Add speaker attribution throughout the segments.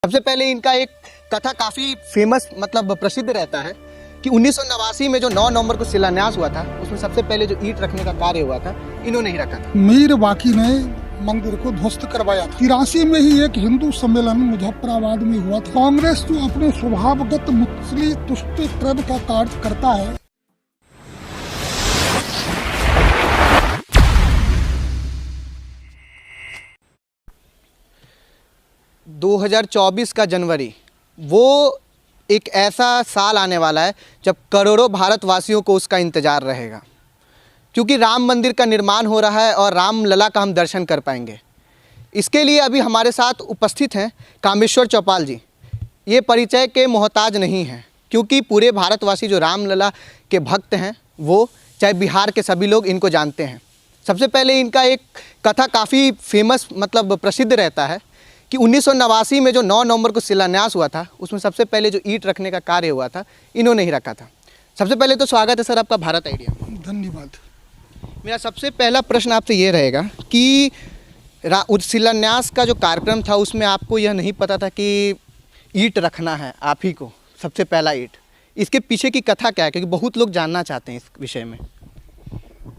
Speaker 1: सबसे पहले इनका एक कथा काफ़ी फेमस मतलब प्रसिद्ध रहता है कि 1989 में जो 9 नवंबर को शिलान्यास हुआ था, उसमें सबसे पहले जो ईंट रखने का कार्य हुआ था, इन्होंने ही रखा था।
Speaker 2: मीर बाकी ने मंदिर को ध्वस्त करवाया था। 83 में ही एक हिंदू सम्मेलन मुजफ्फराबाद में हुआ था। कांग्रेस जो अपने स्वभावगत मुस्लिम तुष्टीकरण का कार्य करता है,
Speaker 1: 2024 का जनवरी वो एक ऐसा साल आने वाला है जब करोड़ों भारतवासियों को उसका इंतज़ार रहेगा, क्योंकि राम मंदिर का निर्माण हो रहा है और राम लला का हम दर्शन कर पाएंगे। इसके लिए अभी हमारे साथ उपस्थित हैं कामेश्वर चौपाल जी। ये परिचय के मोहताज नहीं हैं, क्योंकि पूरे भारतवासी जो राम लला के भक्त हैं, वो चाहे बिहार के सभी लोग इनको जानते हैं। सबसे पहले इनका एक कथा काफ़ी फेमस मतलब प्रसिद्ध रहता है कि 1989 में जो 9 नवंबर को शिलान्यास हुआ था, उसमें सबसे पहले जो ईंट रखने का कार्य हुआ था, इन्होंने ही रखा था। सबसे पहले तो स्वागत है सर आपका भारत आइडिया।
Speaker 2: धन्यवाद।
Speaker 1: मेरा सबसे पहला प्रश्न आपसे ये रहेगा कि शिलान्यास का जो कार्यक्रम था, उसमें आपको यह नहीं पता था कि ईंट रखना है आप ही को, सबसे पहला ईंट। इसके पीछे की कथा क्या है, क्योंकि बहुत लोग जानना चाहते हैं इस विषय में।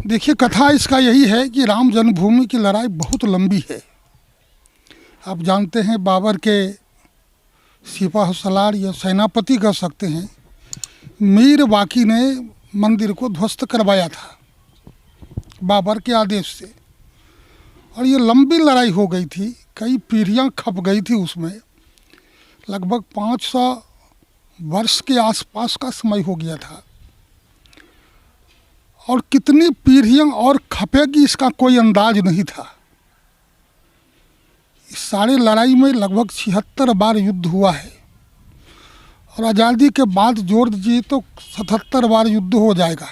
Speaker 2: देखिए, कथा इसका यही है कि राम जन्मभूमि की लड़ाई बहुत लंबी है। आप जानते हैं, बाबर के सिपाह सलार या सेनापति कह सकते हैं, मीर बाकी ने मंदिर को ध्वस्त करवाया था बाबर के आदेश से, और ये लंबी लड़ाई हो गई थी। कई पीढ़ियां खप गई थी उसमें। लगभग 500 वर्ष के आसपास का समय हो गया था, और कितनी पीढ़ियां और खपेगी इसका कोई अंदाज नहीं था। इस सारी लड़ाई में लगभग 76 बार युद्ध हुआ है, और आज़ादी के बाद जोड़ दीजिए तो 77 बार युद्ध हो जाएगा।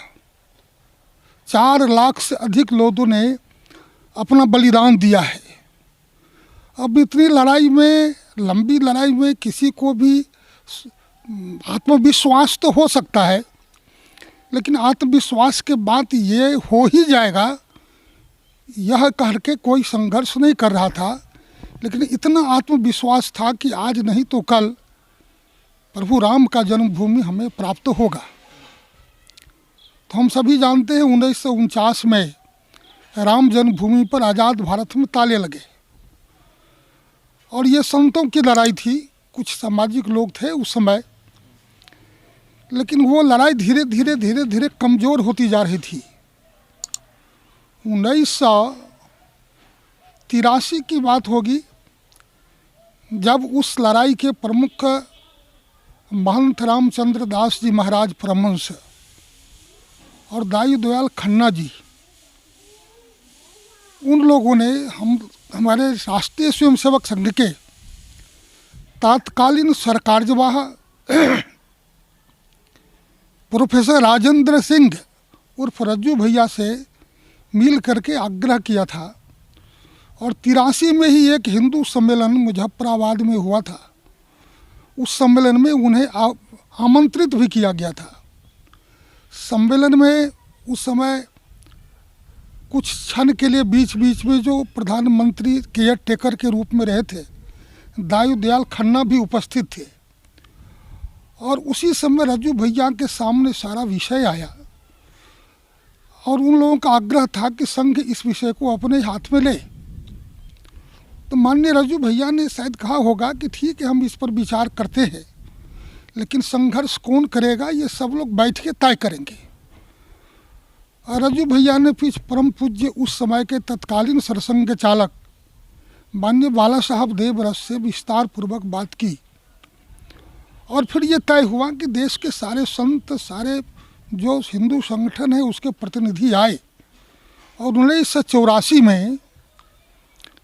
Speaker 2: 4 लाख से अधिक लोगों ने अपना बलिदान दिया है। अब इतनी लड़ाई में, लंबी लड़ाई में किसी को भी आत्मविश्वास तो हो सकता है, लेकिन आत्मविश्वास के बाद ये हो ही जाएगा, यह कह के कोई संघर्ष नहीं कर रहा था। लेकिन इतना आत्मविश्वास था कि आज नहीं तो कल प्रभु राम का जन्मभूमि हमें प्राप्त होगा। तो हम सभी जानते हैं 1949 में राम जन्मभूमि पर आज़ाद भारत में ताले लगे, और ये संतों की लड़ाई थी। कुछ सामाजिक लोग थे उस समय, लेकिन वो लड़ाई धीरे धीरे कमज़ोर होती जा रही थी। 1983 की बात होगी, जब उस लड़ाई के प्रमुख महंत रामचंद्र दास जी महाराज परमहंस और दाई दयाल खन्ना जी, उन लोगों ने हमारे राष्ट्रीय स्वयंसेवक संघ के तात्कालीन सरकारजवाह प्रोफेसर राजेंद्र सिंह उर्फ रज्जू भैया से मिल करके आग्रह किया था, और 83 में ही एक हिंदू सम्मेलन मुजफ्फराबाद में हुआ था। उस सम्मेलन में उन्हें आमंत्रित भी किया गया था। सम्मेलन में उस समय कुछ क्षण के लिए बीच में जो प्रधानमंत्री केयर टेकर के रूप में रहे थे, दाई दयाल खन्ना भी उपस्थित थे, और उसी समय रज्जू भैया के सामने सारा विषय आया, और उन लोगों का आग्रह था कि संघ इस विषय को अपने हाथ में ले। तो माननीय रज्जू भैया ने शायद कहा होगा कि ठीक है, हम इस पर विचार करते हैं, लेकिन संघर्ष कौन करेगा ये सब लोग बैठ के तय करेंगे। और रज्जू भैया ने फिर परम पूज्य उस समय के तत्कालीन सरसंघ चालक माननीय बाला साहब देवरस से विस्तार पूर्वक बात की, और फिर ये तय हुआ कि देश के सारे संत, सारे जो हिंदू संगठन है उसके प्रतिनिधि आए, और 1984 में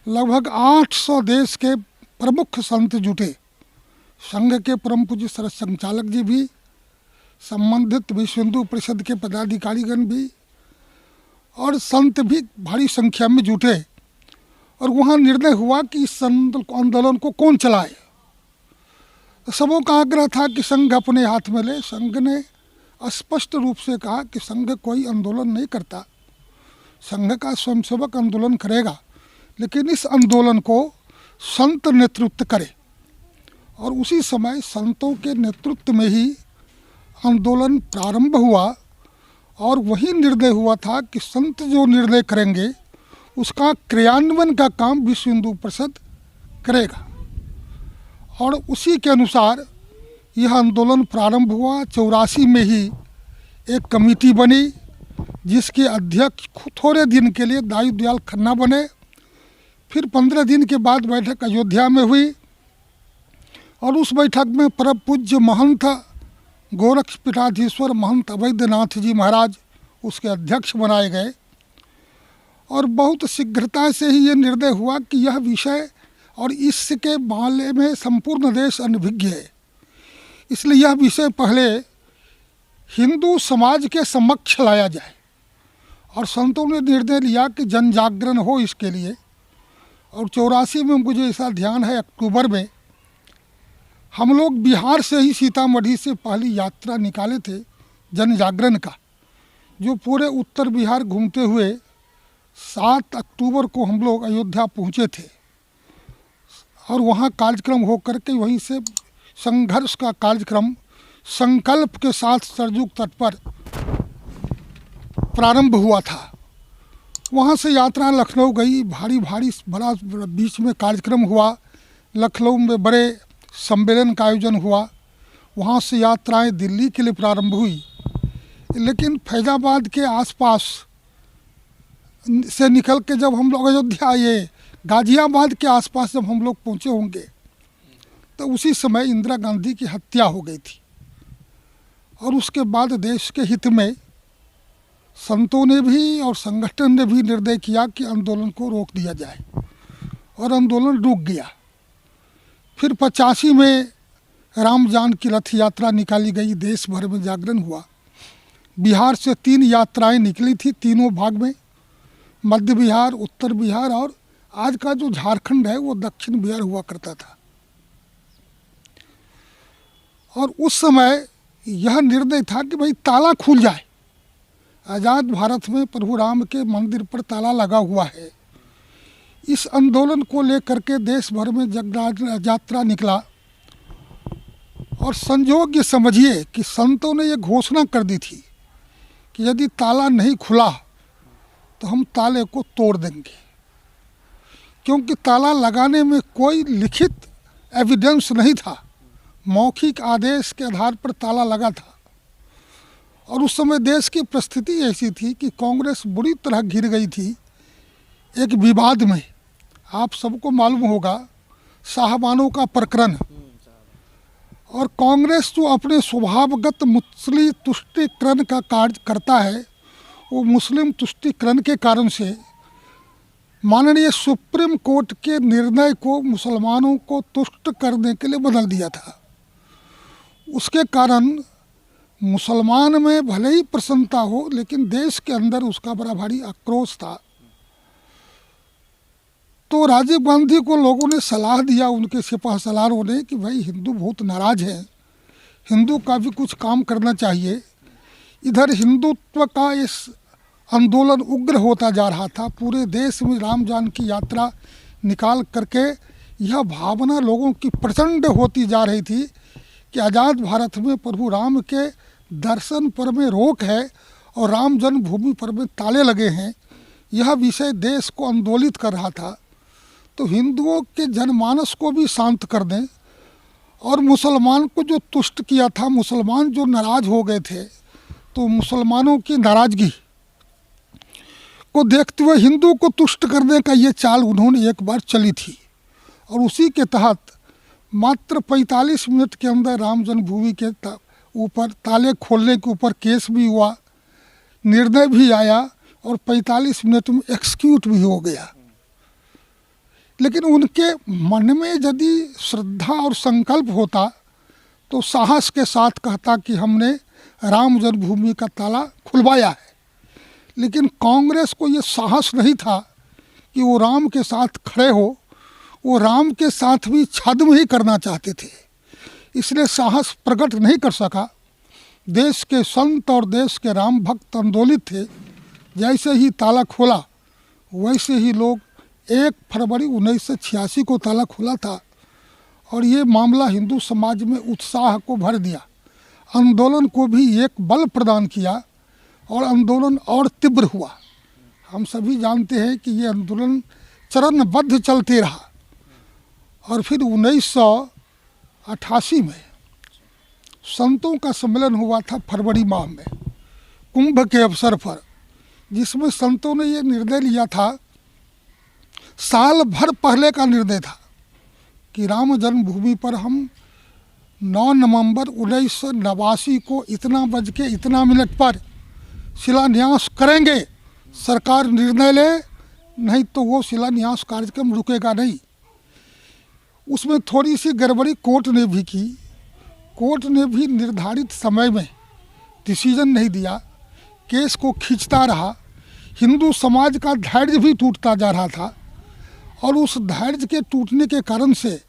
Speaker 2: लगभग 800 देश के प्रमुख संत जुटे। संघ के परम पूज्य सरस संचालक जी भी, संबंधित विश्व हिंदू परिषद के पदाधिकारीगण भी, और संत भी भारी संख्या में जुटे, और वहाँ निर्णय हुआ कि इस आंदोलन को कौन चलाए। तो सबों का आग्रह था कि संघ अपने हाथ में ले। संघ ने स्पष्ट रूप से कहा कि संघ कोई आंदोलन नहीं करता, संघ का स्वयंसेवक आंदोलन करेगा, लेकिन इस आंदोलन को संत नेतृत्व करे। और उसी समय संतों के नेतृत्व में ही आंदोलन प्रारंभ हुआ और वही निर्णय हुआ था कि संत जो निर्णय करेंगे उसका क्रियान्वयन का काम विश्व हिंदू परिषद करेगा। और उसी के अनुसार यह आंदोलन प्रारंभ हुआ। 84 में ही एक कमेटी बनी जिसके अध्यक्ष थोड़े दिन के लिए दाऊ दयाल खन्ना बने। फिर 15 दिन के बाद बैठक अयोध्या में हुई और उस बैठक में परम पूज्य महंत गोरक्ष पीठाधीश्वर महंत अवैधनाथ जी महाराज उसके अध्यक्ष बनाए गए। और बहुत शीघ्रता से ही ये निर्णय हुआ कि यह विषय और इसके बारे में संपूर्ण देश अनभिज्ञ है, इसलिए यह विषय पहले हिंदू समाज के समक्ष लाया जाए। और संतों ने निर्णय लिया कि जन जागरण हो इसके लिए। और 84 में मुझे ऐसा ध्यान है, अक्टूबर में हम लोग बिहार से ही सीतामढ़ी से पहली यात्रा निकाले थे जन जागरण का, जो पूरे उत्तर बिहार घूमते हुए 7 अक्टूबर को हम लोग अयोध्या पहुँचे थे। और वहाँ कार्यक्रम हो करके वहीं से संघर्ष का कार्यक्रम संकल्प के साथ सरजू तट पर प्रारंभ हुआ था। वहाँ से यात्रा लखनऊ गई, बड़ा बीच में कार्यक्रम हुआ। लखनऊ में बड़े सम्मेलन का आयोजन हुआ। वहाँ से यात्राएं दिल्ली के लिए प्रारंभ हुई, लेकिन फैजाबाद के आसपास से निकल के जब हम लोग अयोध्या आए, गाजियाबाद के आसपास जब हम लोग पहुँचे होंगे, तो उसी समय इंदिरा गांधी की हत्या हो गई थी। और उसके बाद देश के हित में संतों ने भी और संगठन ने भी निर्णय किया कि आंदोलन को रोक दिया जाए, और आंदोलन रुक गया। फिर 85 में राम जानकी रथ यात्रा निकाली गई, देश भर में जागरण हुआ। बिहार से 3 यात्राएं निकली थी, तीनों भाग में, मध्य बिहार, उत्तर बिहार और आज का जो झारखंड है वो दक्षिण बिहार हुआ करता था। और उस समय यह निर्णय था कि भाई ताला खुल जाए। आज़ाद भारत में प्रभु राम के मंदिर पर ताला लगा हुआ है। इस आंदोलन को लेकर के देश भर में जगराज यात्रा निकला। और संयोग ये समझिए कि संतों ने ये घोषणा कर दी थी कि यदि ताला नहीं खुला तो हम ताले को तोड़ देंगे, क्योंकि ताला लगाने में कोई लिखित एविडेंस नहीं था, मौखिक आदेश के आधार पर ताला लगा था। और उस समय देश की परिस्थिति ऐसी थी कि कांग्रेस बुरी तरह घिर गई थी एक विवाद में। आप सबको मालूम होगा साहबानों का प्रकरण। और कांग्रेस जो अपने स्वभावगत मुस्लिम तुष्टिकरण का कार्य करता है, वो मुस्लिम तुष्टिकरण के कारण से माननीय सुप्रीम कोर्ट के निर्णय को मुसलमानों को तुष्ट करने के लिए बदल दिया था। उसके कारण मुसलमान में भले ही प्रसन्नता हो, लेकिन देश के अंदर उसका बड़ा भारी आक्रोश था। तो राजीव गांधी को लोगों ने सलाह दिया, उनके सिपह सलारों ने, कि भाई हिंदू बहुत नाराज हैं, हिंदू का भी कुछ काम करना चाहिए। इधर हिंदुत्व का इस आंदोलन उग्र होता जा रहा था। पूरे देश में राम जानकी यात्रा निकाल करके यह भावना लोगों की प्रचंड होती जा रही थी कि आज़ाद भारत में प्रभु राम के दर्शन पर में रोक है और राम जन्मभूमि पर में ताले लगे हैं। यह विषय देश को आंदोलित कर रहा था। तो हिंदुओं के जनमानस को भी शांत कर दें और मुसलमान को जो तुष्ट किया था, मुसलमान जो नाराज हो गए थे, तो मुसलमानों की नाराज़गी को देखते हुए हिंदू को तुष्ट करने का ये चाल उन्होंने एक बार चली थी। और उसी के तहत मात्र 45 मिनट के अंदर राम जन्मभूमि के ऊपर ताले खोलने के ऊपर केस भी हुआ, निर्णय भी आया और 45 मिनट में एक्सिक्यूट भी हो गया। लेकिन उनके मन में यदि श्रद्धा और संकल्प होता तो साहस के साथ कहता कि हमने राम जन्मभूमि का ताला खुलवाया है। लेकिन कांग्रेस को ये साहस नहीं था कि वो राम के साथ खड़े हो, वो राम के साथ भी छद्म ही करना चाहते थे, इसलिए साहस प्रकट नहीं कर सका। देश के संत और देश के राम भक्त आंदोलित थे। जैसे ही ताला खोला वैसे ही लोग 1 फरवरी 1986 को ताला खुला था और ये मामला हिंदू समाज में उत्साह को भर दिया, आंदोलन को भी एक बल प्रदान किया और आंदोलन और तीव्र हुआ। हम सभी जानते हैं कि ये आंदोलन चरणबद्ध चलते रहा और फिर 1988 में संतों का सम्मेलन हुआ था फरवरी माह में कुंभ के अवसर पर, जिसमें संतों ने ये निर्णय लिया था, साल भर पहले का निर्णय था कि राम जन्मभूमि पर हम 9 नवंबर 1989 को इतना बज के इतना मिनट पर शिलान्यास करेंगे। सरकार निर्णय ले, नहीं तो वो शिलान्यास कार्यक्रम रुकेगा नहीं। उसमें थोड़ी सी गड़बड़ी कोर्ट ने भी की। कोर्ट ने भी निर्धारित समय में डिसीजन नहीं दिया, केस को खींचता रहा। हिंदू समाज का धैर्य भी टूटता जा रहा था और उस धैर्य के टूटने के कारण से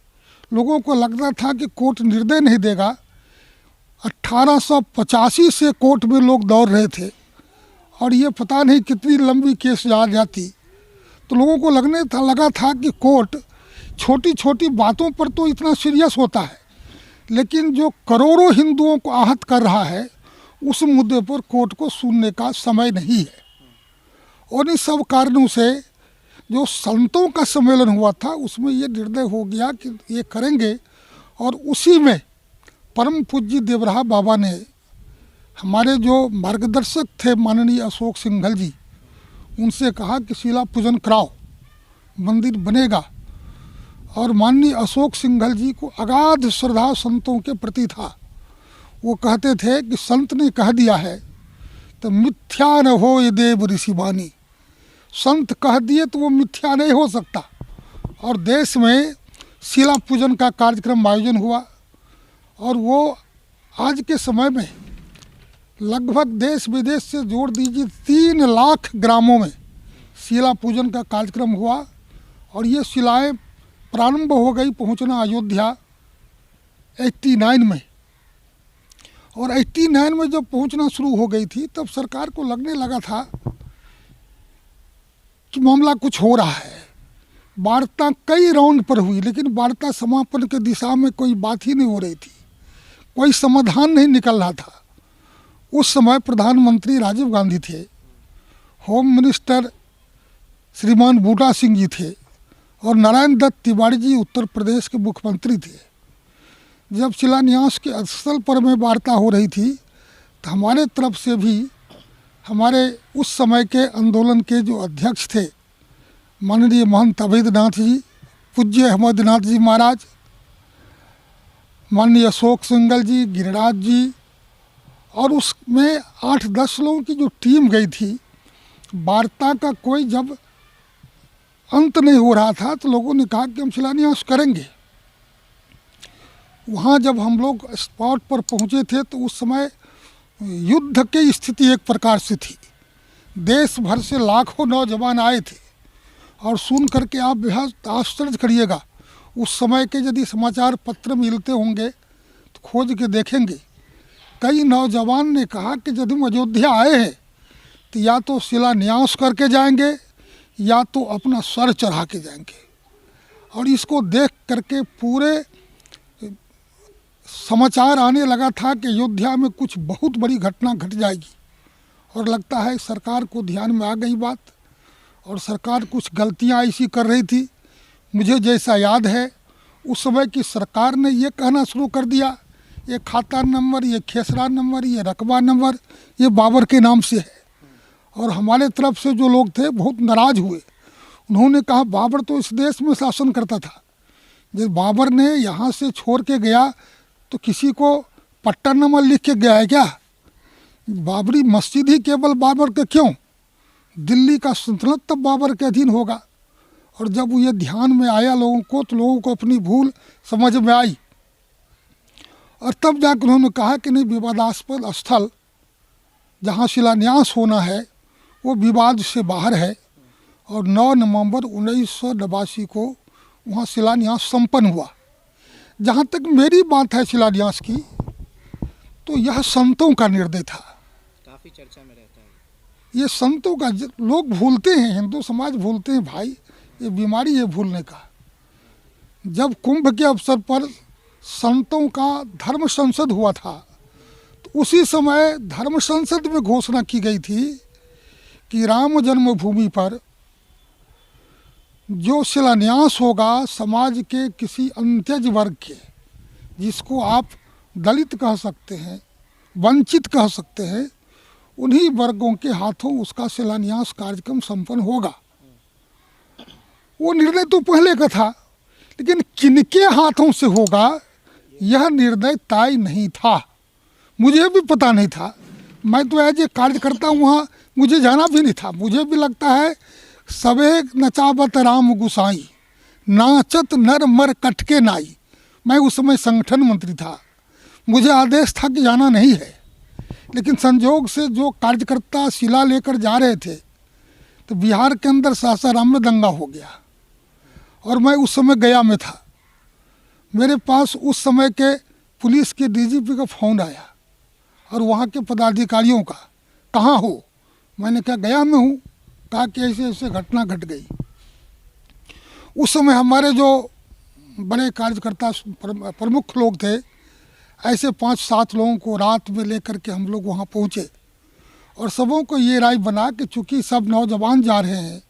Speaker 2: लोगों को लगता था कि कोर्ट निर्णय नहीं देगा। 1885 से कोर्ट में लोग दौड़ रहे थे और ये पता नहीं कितनी लंबी केस जाती, तो लोगों को लगा था कि कोर्ट छोटी छोटी बातों पर तो इतना सीरियस होता है, लेकिन जो करोड़ों हिंदुओं को आहत कर रहा है उस मुद्दे पर कोर्ट को सुनने का समय नहीं है। और इन सब कारणों से जो संतों का सम्मेलन हुआ था उसमें ये निर्णय हो गया कि ये करेंगे। और उसी में परम पूज्य देवराहा बाबा ने, हमारे जो मार्गदर्शक थे माननीय अशोक सिंघल जी, उनसे कहा कि शिला पूजन कराओ, मंदिर बनेगा। और माननीय अशोक सिंघल जी को अगाध श्रद्धा संतों के प्रति था। वो कहते थे कि संत ने कह दिया है तो मिथ्या न हो ये देव ऋषि वाणी, संत कह दिए तो वो मिथ्या नहीं हो सकता। और देश में शिला पूजन का कार्यक्रम आयोजन हुआ और वो आज के समय में लगभग देश विदेश से जोड़ दीजिए 3 लाख ग्रामों में शिला पूजन का कार्यक्रम हुआ। और ये शिलाएं प्रारंभ हो गई पहुंचना अयोध्या 89 में। और 89 में जब पहुंचना शुरू हो गई थी तब सरकार को लगने लगा था कि मामला कुछ हो रहा है। वार्ता कई राउंड पर हुई, लेकिन वार्ता समापन के दिशा में कोई बात ही नहीं हो रही थी, कोई समाधान नहीं निकल रहा था। उस समय प्रधानमंत्री राजीव गांधी थे, होम मिनिस्टर श्रीमान बूटा सिंह जी थे और नारायण दत्त तिवारी जी उत्तर प्रदेश के मुख्यमंत्री थे। जब शिलान्यास के स्थल पर में वार्ता हो रही थी तो हमारे तरफ से भी हमारे उस समय के आंदोलन के जो अध्यक्ष थे माननीय महंत अवैधनाथ जी, पूज्य अहमदनाथ जी महाराज, माननीय अशोक सिंघल जी, गिरिराज जी, और उसमें 8-10 लोगों की जो टीम गई थी, वार्ता का कोई जब अंत नहीं हो रहा था तो लोगों ने कहा कि हम शिलान्यास करेंगे। वहाँ जब हम लोग स्पॉट पर पहुँचे थे तो उस समय युद्ध की स्थिति एक प्रकार से थी। देश भर से लाखों नौजवान आए थे और सुन करके आप बेहद आश्चर्य करिएगा। उस समय के यदि समाचार पत्र मिलते होंगे तो खोज के देखेंगे, कई नौजवान ने कहा कि यदि हम अयोध्या आए हैं तो या तो शिलान्यास करके जाएंगे या तो अपना सर चढ़ा के जाएंगे। और इसको देख करके पूरे समाचार आने लगा था कि अयोध्या में कुछ बहुत बड़ी घटना घट जाएगी। और लगता है सरकार को ध्यान में आ गई बात और सरकार कुछ गलतियां ऐसी कर रही थी। मुझे जैसा याद है उस समय की सरकार ने ये कहना शुरू कर दिया, ये खाता नंबर, ये खेसरा नंबर, ये रकबा नंबर ये बाबर के नाम से है। और हमारे तरफ से जो लोग थे बहुत नाराज़ हुए। उन्होंने कहा बाबर तो इस देश में शासन करता था, जब बाबर ने यहाँ से छोड़ के गया तो किसी को पट्टा नंबर लिख के गया है क्या? बाबरी मस्जिद ही केवल बाबर के क्यों, दिल्ली का सल्तनत तब बाबर के अधीन होगा। और जब ये ध्यान में आया लोगों को तो लोगों को अपनी भूल समझ में आई और तब जाकर उन्होंने कहा कि नहीं, विवादास्पद स्थल जहाँ शिलान्यास होना है वो विवाद से बाहर है। और 9 नवंबर 1989 को वहाँ शिलान्यास संपन्न हुआ। जहाँ तक मेरी बात है शिलान्यास की, तो यह संतों का निर्णय था।
Speaker 1: काफ़ी चर्चा में रहता है
Speaker 2: ये संतों का, लोग भूलते हैं, हिंदू समाज भूलते हैं भाई, ये बीमारी है भूलने का। जब कुंभ के अवसर पर संतों का धर्म संसद हुआ था, तो उसी समय धर्म संसद में घोषणा की गई थी कि राम जन्मभूमि पर जो शिलान्यास होगा समाज के किसी अंत्यज वर्ग के, जिसको आप दलित कह सकते हैं, वंचित कह सकते हैं, उन्हीं वर्गों के हाथों उसका शिलान्यास कार्यक्रम संपन्न होगा। वो निर्णय तो पहले का था, लेकिन किनके हाथों से होगा यह निर्णय तय नहीं था। मुझे भी पता नहीं था। मैं तो एज ए कार्यकर्ता वहाँ मुझे जाना भी नहीं था। मुझे भी लगता है सबे नचावत राम गुसाई, नाचत नर मर कटके नाई। मैं उस समय संगठन मंत्री था, मुझे आदेश था कि जाना नहीं है, लेकिन संजोग से जो कार्यकर्ता शिला लेकर जा रहे थे, तो बिहार के अंदर सासाराम में दंगा हो गया और मैं उस समय गया में था। मेरे पास उस समय के पुलिस के डीजीपी का फ़ोन आया और वहाँ के पदाधिकारियों का, कहाँ हो? मैंने कहा गया में हूँ। कहा कि ऐसे ऐसे घटना घट गई। उस समय हमारे जो बड़े कार्यकर्ता प्रमुख लोग थे, ऐसे 5-7 लोगों को रात में लेकर के हम लोग वहाँ पहुँचे और सबों को ये राय बना कि चूँकि सब नौजवान जा रहे हैं,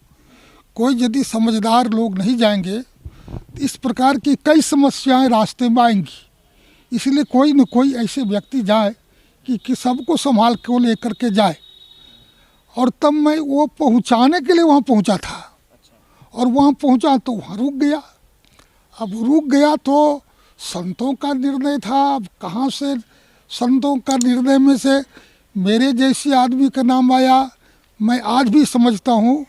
Speaker 2: कोई यदि समझदार लोग नहीं जाएंगे तो इस प्रकार की कई समस्याएं रास्ते में आएंगी, इसलिए कोई न कोई ऐसे व्यक्ति जाए कि सबको संभाल के लेकर के जाए। और तब मैं वो पहुंचाने के लिए वहाँ पहुंचा था और वहाँ पहुंचा तो वहाँ रुक गया। अब रुक गया तो संतों का निर्णय था। अब कहाँ से संतों का निर्णय में से मेरे जैसे आदमी का नाम आया, मैं आज भी समझता हूँ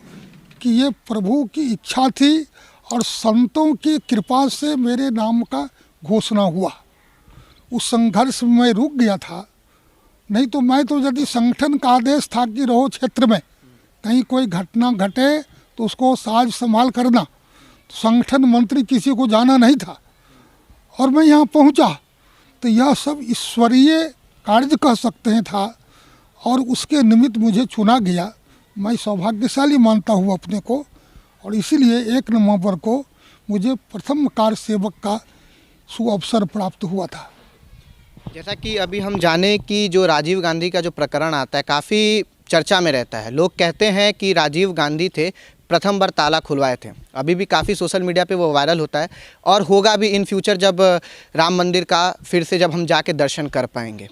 Speaker 2: कि ये प्रभु की इच्छा थी और संतों की कृपा से मेरे नाम का घोषणा हुआ। उस संघर्ष में मैं रुक गया था, नहीं तो मैं तो यदि संगठन का आदेश था कि रहो क्षेत्र में, कहीं कोई घटना घटे तो उसको साज संभाल करना, तो संगठन मंत्री किसी को जाना नहीं था। और मैं यहाँ पहुँचा तो यह सब ईश्वरीय कार्य कह सकते हैं था और उसके निमित्त मुझे चुना गया। मैं सौभाग्यशाली मानता हूँ अपने को और इसीलिए 1 नवंबर को मुझे प्रथम कार्य सेवक का सुअवसर प्राप्त हुआ था।
Speaker 1: जैसा कि अभी हम जाने कि जो राजीव गांधी का जो प्रकरण आता है काफ़ी चर्चा में रहता है। लोग कहते हैं कि राजीव गांधी थे प्रथम बार ताला खुलवाए थे। अभी भी काफ़ी सोशल मीडिया पे वो वायरल होता है और होगा भी इन फ्यूचर जब राम मंदिर का फिर से जब हम जाके दर्शन कर पाएंगे।